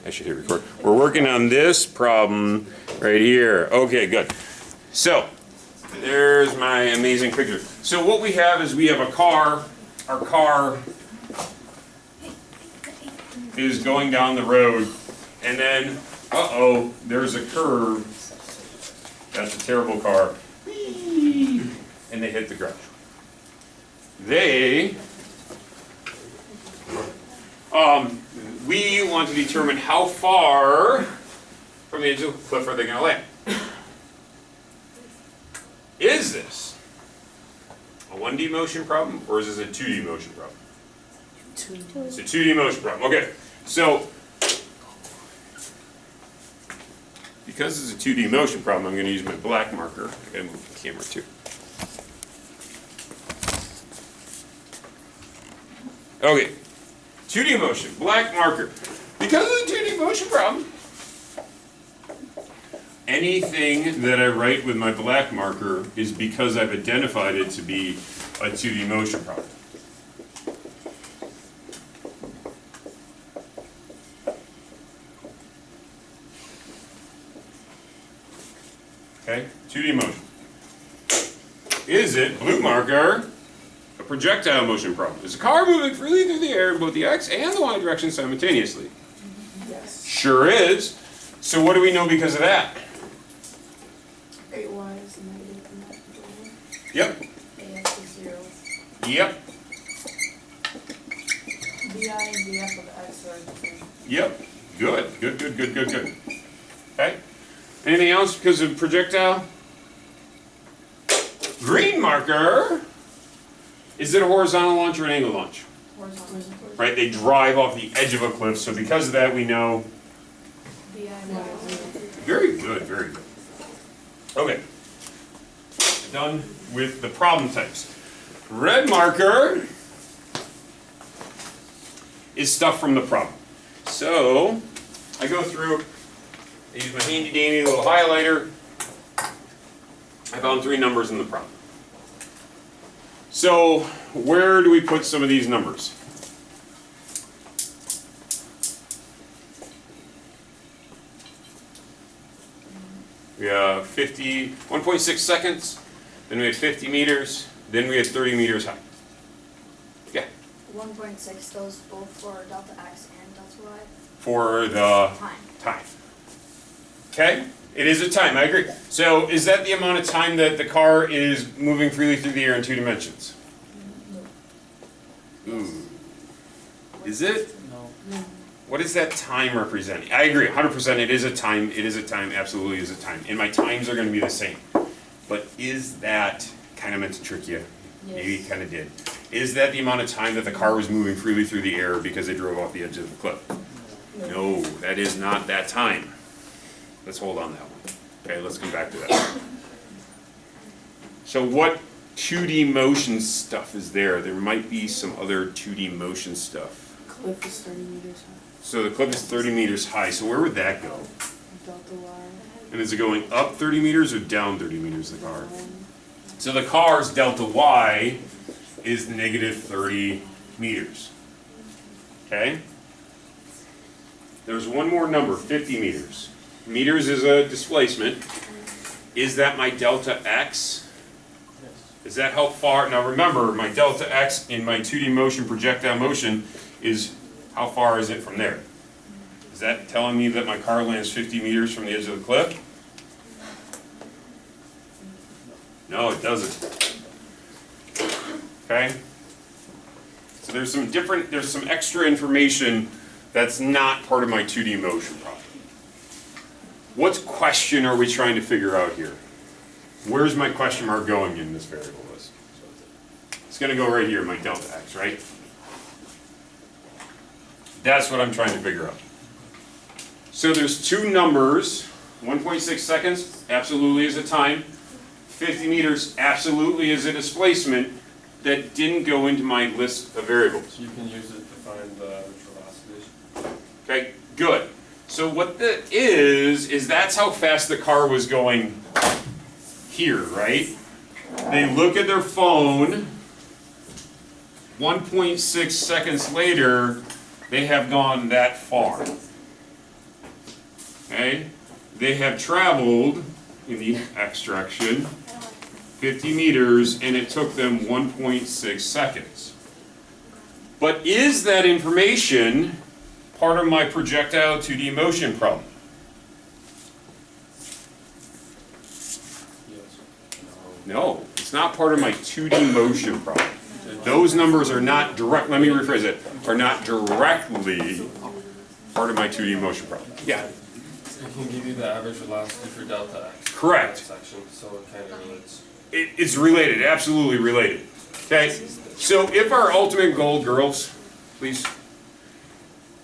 I should hit record. We're working on this problem right here. Okay, good. So, there's my amazing picture. So what we have is we have a car. Our car is going down the road, and then, uh-oh, there's a curve. That's a terrible car. And they hit the garage. We want to determine how far from the edge of the cliff are they going to land. Is this a 1D motion problem, or is this a 2D motion problem? It's a 2D motion problem. Okay, so because it's a 2D motion problem, I'm going to use my black marker. I got to move the camera too. Okay, 2D motion, black marker. Because of the 2D motion problem, anything that I write with my black marker is because I've identified it to be a 2D motion problem. Okay, 2D motion. Is it, blue marker, a projectile motion problem? Is the car moving freely through the air in both the x and the y direction simultaneously? Yes. Sure is. So what do we know because of that? 8y is negative and that's positive. Yep. AX is 0. Yep. BI and BF of x are the same. Yep. Good. Okay. Anything else because of projectile? Green marker. Is it a horizontal launch or an angle launch? Horizontal. Right, they drive off the edge of a cliff, so because of that we know. BI minus 0. Very good. Okay. Done with the problem types. Red marker is stuff from the problem. So, I go through, I use my handy dandy little highlighter. I found 3 numbers in the problem. So, where do we put some of these numbers? We have 1.6 seconds, then we had 50 meters, then we had 30 meters high. Yeah, 1.6 goes both for delta x and delta y. for the time. Okay, it is a time, I agree. So is that the amount of time that the car is moving freely through the air in 2 dimensions? Ooh. Is it? No. What is that time representing? I agree, 100% it is a time, absolutely is a time. And my times are going to be the same. But is that, kind of meant to trick you, maybe it kind of did. Is that the amount of time that the car was moving freely through the air because they drove off the edge of the cliff? No, that is not that time. Let's hold on that one. Okay, let's come back to that. So what 2D motion stuff is there? There might be some other 2D motion stuff. Cliff is 30 meters high. So the cliff is 30 meters high, so where would that go? Delta y. And is it going up 30 meters or down 30 meters, the car? So the car's delta y is negative 30 meters. Okay? There's one more number, 50 meters. Meters is a displacement. Is that my delta x? Yes. Is that how far? Now remember, my delta x in my 2D motion, projectile motion, is how far is it from there? Is that telling me that my car lands 50 meters from the edge of the cliff? No, it doesn't. Okay? So there's some extra information that's not part of my 2D motion problem. What question are we trying to figure out here? Where's my question mark going in this variable list? It's going to go right here, my delta x, right? That's what I'm trying to figure out. So there's 2 numbers, 1.6 seconds, absolutely is a time. 50 meters, absolutely is a displacement that didn't go into my list of variables. You can use it to find the velocity. Okay, good. So what that is that's how fast the car was going here, right? They look at their phone, 1.6 seconds later, they have gone that far. Okay, they have traveled in the x direction 50 meters and it took them 1.6 seconds. But is that information part of my projectile 2D motion problem? Yes. No, it's not part of my 2D motion problem. Those numbers are not direct, let me rephrase it, are not directly part of my 2D motion problem. Yeah, It can give you the average velocity for delta x. Correct. Section, so it kind of relates. it's related, absolutely related. Okay, so if our ultimate goal, girls, please,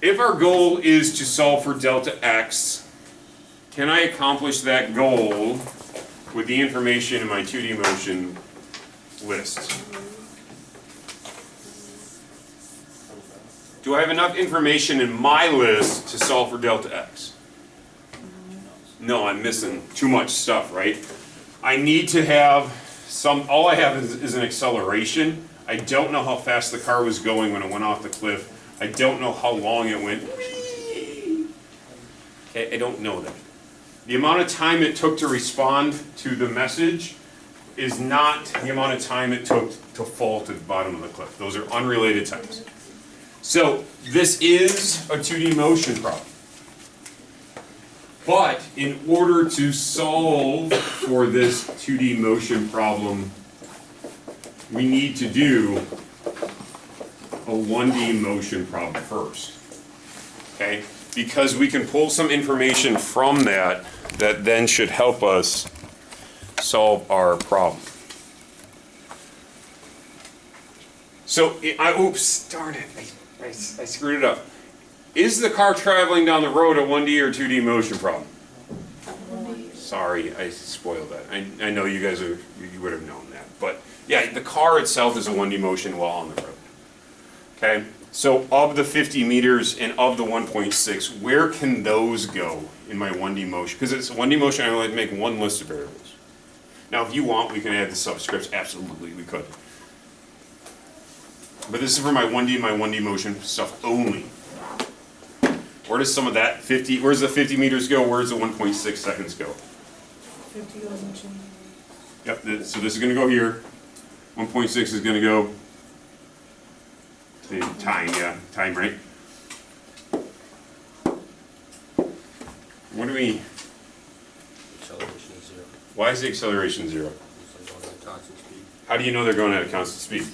if our goal is to solve for delta x, can I accomplish that goal with the information in my 2D motion list? Do I have enough information in my list to solve for delta x? No, I'm missing too much stuff, right? I need to have all I have is an acceleration. I don't know how fast the car was going when it went off the cliff. I don't know how long it went. Okay, I don't know that. The amount of time it took to respond to the message is not the amount of time it took to fall to the bottom of the cliff. Those are unrelated times. So this is a 2D motion problem. But in order to solve for this 2D motion problem, we need to do a 1D motion problem first. Okay? Because we can pull some information from that that then should help us solve our problem. So, oops, darn it, I screwed it up. Is the car traveling down the road a 1D or 2D motion problem? Sorry, I spoiled that. I know you guys you would have known that. But yeah, the car itself is a 1D motion while on the road. Okay, so of the 50 meters and of the 1.6, where can those go in my 1D motion? Because it's a 1D motion, I only have to make one list of variables. Now, if you want, we can add the subscripts. Absolutely, we could. But this is for my 1D motion stuff only. Where does some of that 50, where's the 50 meters go? Where's the 1.6 seconds go? 50 goes in change. Yep, so this is gonna go here. 1.6 is gonna go to time, yeah, time, right? What do we, Acceleration is 0. why is the acceleration 0? It's like going at a constant speed. How do you know they're going at a constant speed?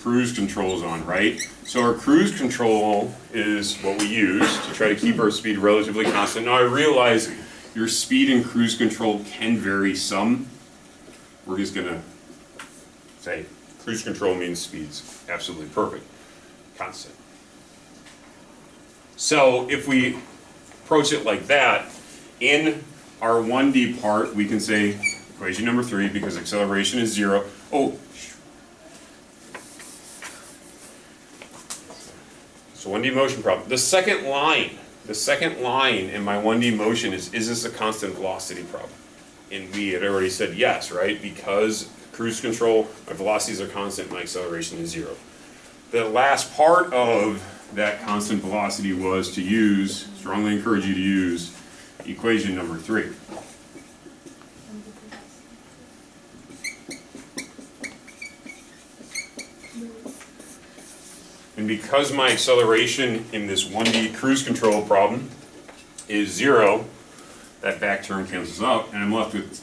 Cruise control is on, right? So our cruise control is what we use to try to keep our speed relatively constant. Now I realize your speed in cruise control can vary some. We're just gonna say cruise control means speed's absolutely perfect, constant. So if we approach it like that, in our 1D part, we can say equation number 3, because acceleration is 0. Oh, so 1D motion problem. The second line in my 1D motion is this a constant velocity problem? And we had already said yes, right? Because cruise control, my velocities are constant, my acceleration is 0. The last part of that constant velocity was to use, strongly encourage you to use, equation number 3. And because my acceleration in this 1D cruise control problem is 0, that back term cancels out, and I'm left with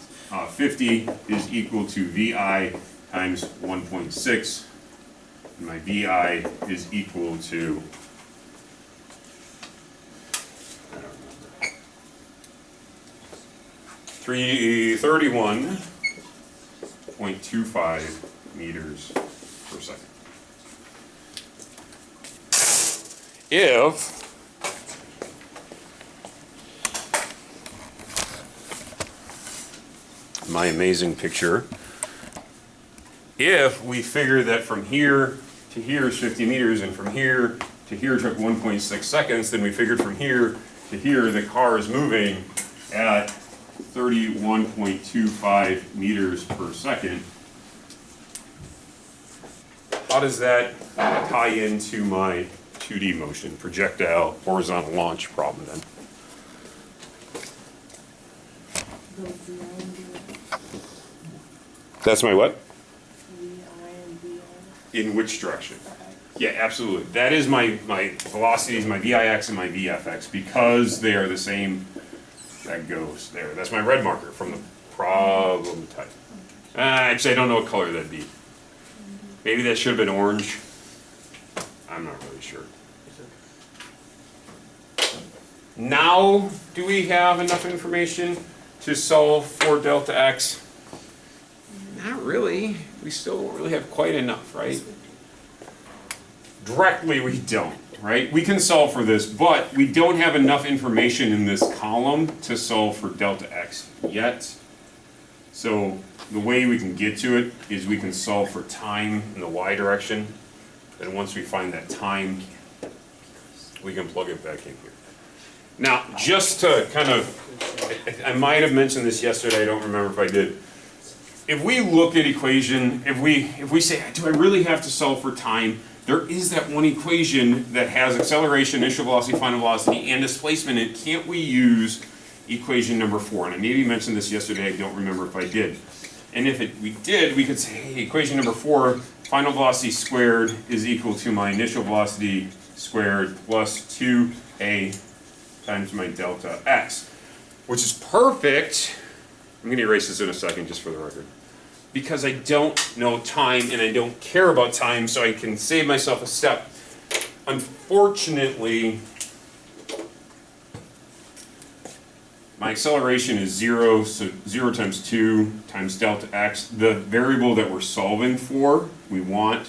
50 is equal to VI times 1.6, and my VI is equal to 331.25 meters per second. If my amazing picture, if we figure that from here to here is 50 meters and from here to here took 1.6 seconds, then we figured from here to here the car is moving at 31.25 meters per second. How does that tie into my 2D motion, projectile horizontal launch problem then? The VI and VI. That's my what? VI and VI. In which direction? for X. Yeah, absolutely. That is my velocities, my VIX and my VFX, because they are the same, that goes there. That's my red marker from the problem type. Actually, I don't know what color that'd be. Maybe that should have been orange. I'm not really sure. Now, do we have enough information to solve for delta X? Not really. We still don't really have quite enough, right? Directly, we don't, right? We can solve for this, but we don't have enough information in this column to solve for delta X yet. So the way we can get to it is we can solve for time in the Y direction. And once we find that time, we can plug it back in here. Now, just to kind of, I might have mentioned this yesterday, I don't remember if I did. If we look at equation, if we say, do I really have to solve for time? There is that one equation that has acceleration, initial velocity, final velocity, and displacement, and can't we use equation number 4? And I maybe mentioned this yesterday, I don't remember if I did. And if we did, we could say, hey, equation number 4, final velocity squared is equal to my initial velocity squared plus 2a times my delta x, which is perfect. I'm gonna erase this in a second just for the record. Because I don't know time and I don't care about time, so I can save myself a step. Unfortunately, my acceleration is 0, so 0 times 2 times delta x. The variable that we're solving for, we want,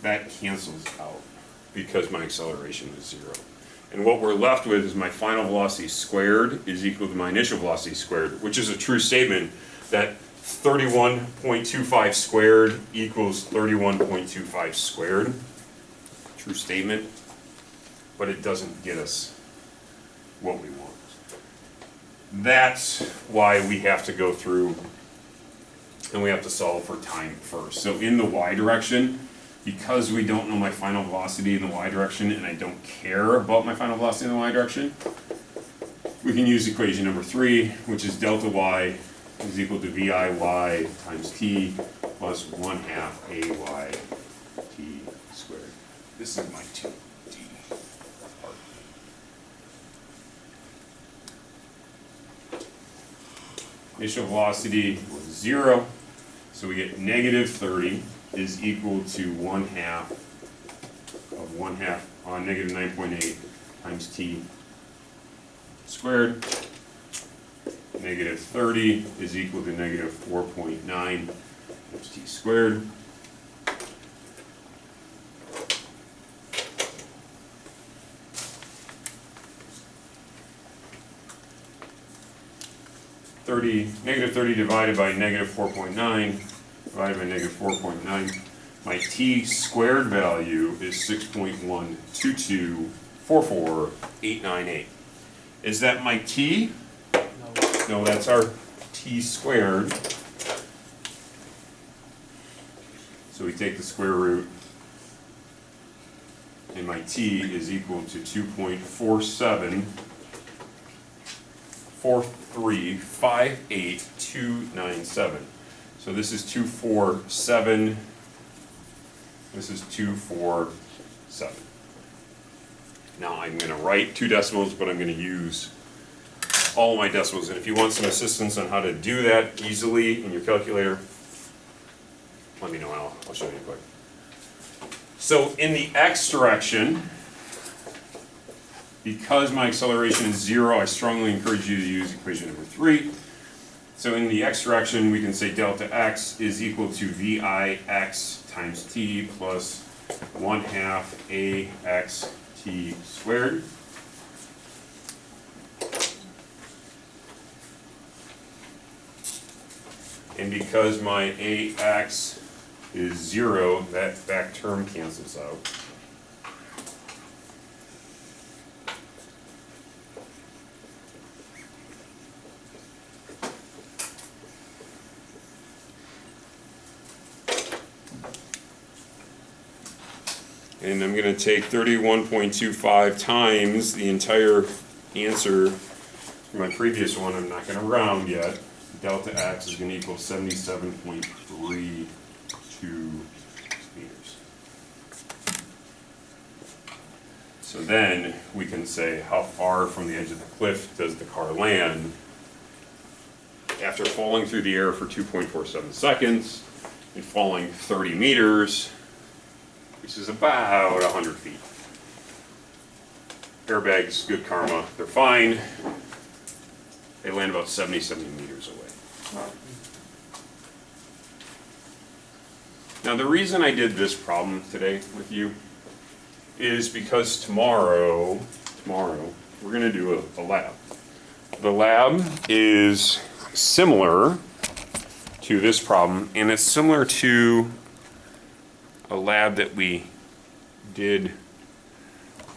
that cancels out because my acceleration is 0. And what we're left with is my final velocity squared is equal to my initial velocity squared, which is a true statement that 31.25 squared equals 31.25 squared. True statement, but it doesn't get us what we want. That's why we have to go through and we have to solve for time first. So in the y direction, because we don't know my final velocity in the y direction and I don't care about my final velocity in the y direction, we can use equation number 3, which is delta y is equal to VIY times t plus 1/2 AY t squared. This is my 2D part. Initial velocity was 0, so we get negative 30 is equal to 1/2 of 1/2 on negative 9.8 times t squared. Negative 30 is equal to negative 4.9 times t squared. Negative 30 divided by negative 4.9 divided by negative 4.9. My t squared value is 6.12244,898. Is that my t? No, that's our t squared. So we take the square root, and my t is equal to 2.474358297. So this is 247. This is 247. Now I'm going to write 2 decimals, but I'm going to use all my decimals. And if you want some assistance on how to do that easily in your calculator, let me know. I'll show you quick. So in the x direction, because my acceleration is 0, I strongly encourage you to use equation number 3. So in the x direction, we can say delta x is equal to VIX times t plus 1/2 AX t squared. And because my AX is 0, that back term cancels out. And I'm going to take 31.25 times the entire answer For my previous one, I'm not gonna round yet. Delta x is gonna equal 77.32 meters. So then we can say how far from the edge of the cliff does the car land after falling through the air for 2.47 seconds and falling 30 meters, which is about 100 feet. Airbags, good karma, they're fine. They land about 70 meters away. Now the reason I did this problem today with you is because tomorrow we're gonna do a lab. The lab is similar to this problem, and it's similar to a lab that we did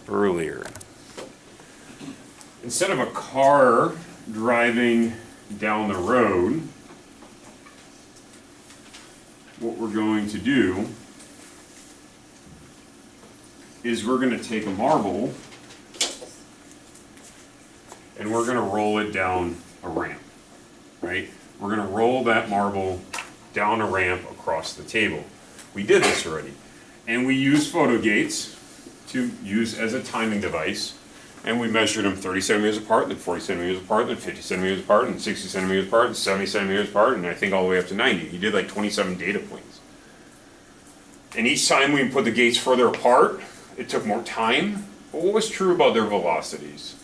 earlier. Instead of a car driving down the road, what we're going to do is we're going to take a marble and we're going to roll it down a ramp, right? We're going to roll that marble down a ramp across the table. We did this already. And we used photo gates to use as a timing device. And we measured them 30 centimeters apart, then 40 centimeters apart, then 50 centimeters apart, and 60 centimeters apart, and 70 centimeters apart, and I think all the way up to 90. He did like 27 data points. And each time we put the gates further apart, it took more time. But what was true about their velocities?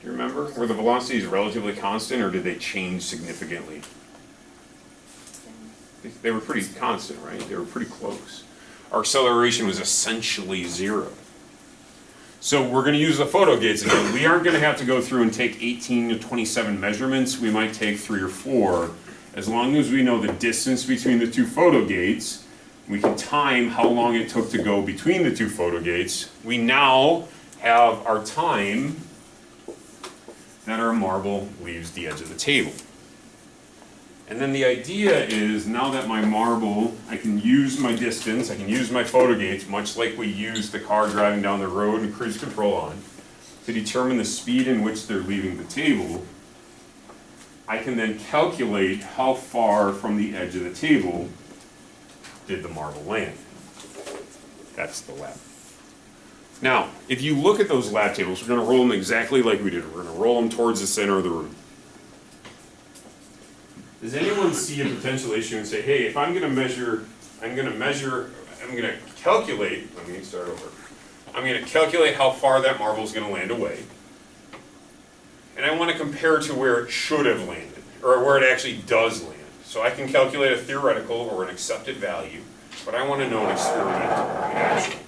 Do you remember? Were the velocities relatively constant, or did they change significantly? They were pretty constant, right? They were pretty close. Our acceleration was essentially zero. So we're going to use the photo gates again. We aren't going to have to go through and take 18 to 27 measurements. We might take 3 or 4. As long as we know the distance between the two photo gates, we can time how long it took to go between the two photo gates. We now have our time that our marble leaves the edge of the table. And then the idea is, now that my marble, I can use my distance, I can use my photo gates, much like we use the car driving down the road and cruise control on, to determine the speed in which they're leaving the table. I can then calculate how far from the edge of the table did the marble land. That's the lab. Now, if you look at those lab tables, we're going to roll them exactly like we did. We're going to roll them towards the center of the room. Does anyone see a potential issue and say, hey, if I'm going to calculate, let me start over. I'm going to calculate how far that marble is going to land away. And I want to compare to where it should have landed, or where it actually does land. So I can calculate a theoretical or an accepted value, but I want to know an experimental reaction.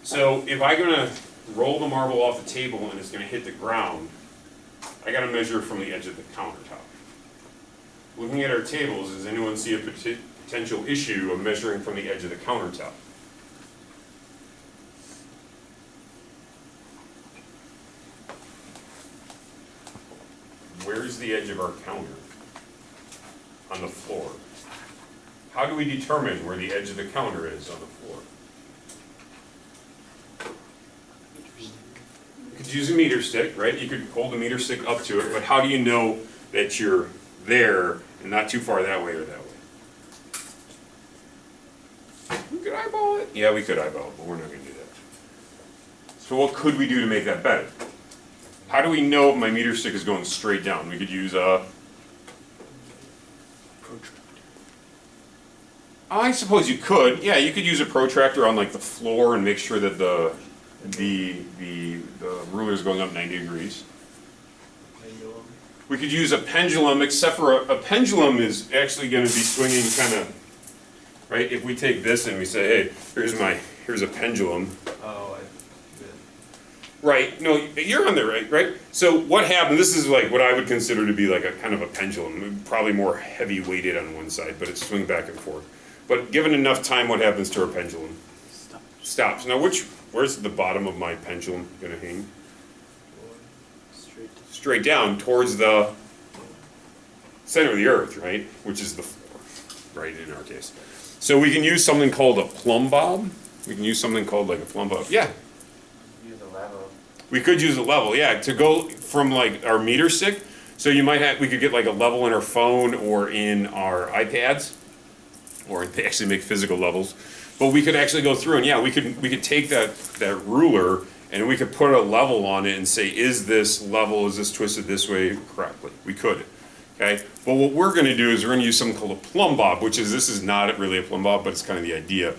So if I'm going to roll the marble off the table and it's going to hit the ground, I got to measure from the edge of the countertop. Looking at our tables, does anyone see a potential issue of measuring from the edge of the countertop? Where's the edge of our counter? On the floor. How do we determine where the edge of the counter is on the floor? You could use a meter stick, right? You could hold the meter stick up to it, but how do you know that you're there and not too far that way or that way? We could eyeball it. Yeah, we could eyeball it, but we're not going to do that. So what could we do to make that better? How do we know if my meter stick is going straight down? We could use a... Protractor. I suppose you could. Yeah, you could use a protractor on like the floor and make sure that the ruler is going up 90 degrees. Pendulum. We could use a pendulum, except for a pendulum is actually going to be swinging kind of, right? If we take this and we say, hey, here's a pendulum. Oh, Right, no, you're on there, right? So what happened, this is like what I would consider to be like a kind of a pendulum, probably more heavy weighted on one side, but it's swing back and forth. But given enough time, what happens to our pendulum? Stops. Now where's the bottom of my pendulum gonna hang? Straight down towards the center of the earth, right? Which is the floor, right, in our case. So we can use something called a plumb bob. We can use something called like a plumb bob. Yeah? use a lava. We could use a level, yeah, to go from like our meter stick. So you might have, we could get like a level in our phone or in our iPads, or they actually make physical levels. But we could actually go through and yeah, we could take that ruler and we could put a level on it and say, is this level, is this twisted this way correctly? We could, okay? But what we're gonna do is we're gonna use something called a plumb bob, which is, this is not really a plumb bob, but it's kind of the idea.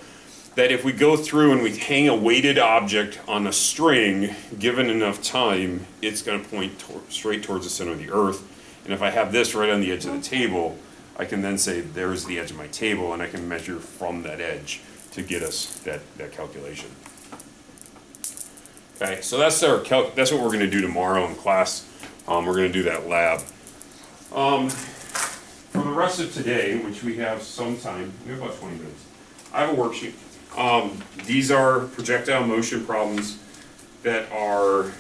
That if we go through and we hang a weighted object on a string, given enough time, it's gonna point straight towards the center of the earth. And if I have this right on the edge of the table, I can then say, there's the edge of my table, and I can measure from that edge to get us that calculation. Okay, so that's that's what we're gonna do tomorrow in class. We're gonna do that lab. For the rest of today, which we have some time, we have about 20 minutes, I have a worksheet. These are projectile motion problems that are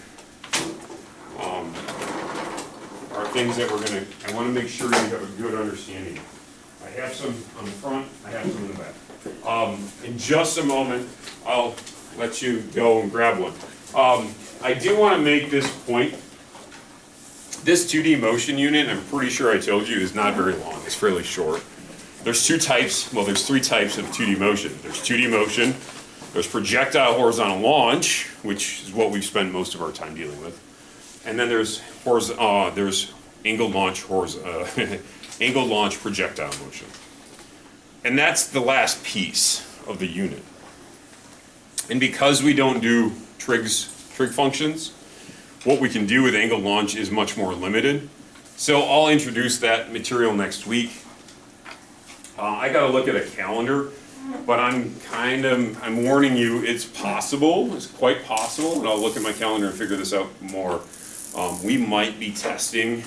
things that I wanna make sure you have a good understanding. I have some on the front, I have some in the back. In just a moment, I'll let you go and grab one. I do want to make this point. This 2D motion unit, I'm pretty sure I told you, is not very long. It's fairly short. There's two types, well, there's three types of 2D motion. There's 2D motion, there's projectile horizontal launch, which is what we've spent most of our time dealing with. And then there's angled launch, angled launch projectile motion. And that's the last piece of the unit. And because we don't do trig functions, what we can do with angled launch is much more limited. So I'll introduce that material next week. I gotta look at a calendar, but I'm warning you, it's possible, it's quite possible, and I'll look at my calendar and figure this out more. We might be testing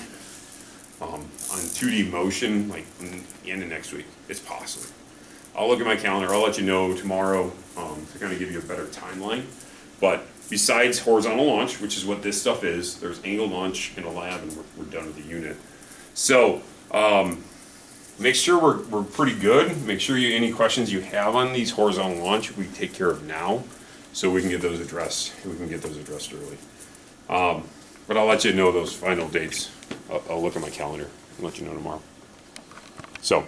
on 2D motion like in the end of next week. It's possible. I'll look at my calendar, I'll let you know tomorrow to kind of give you a better timeline. But besides horizontal launch, which is what this stuff is, there's angled launch in a lab and we're done with the unit. So make sure we're pretty good. Make sure any questions you have on these horizontal launch, we take care of now so we can get those addressed. We can get those addressed early. But I'll let you know those final dates. I'll look at my calendar and let you know tomorrow. So.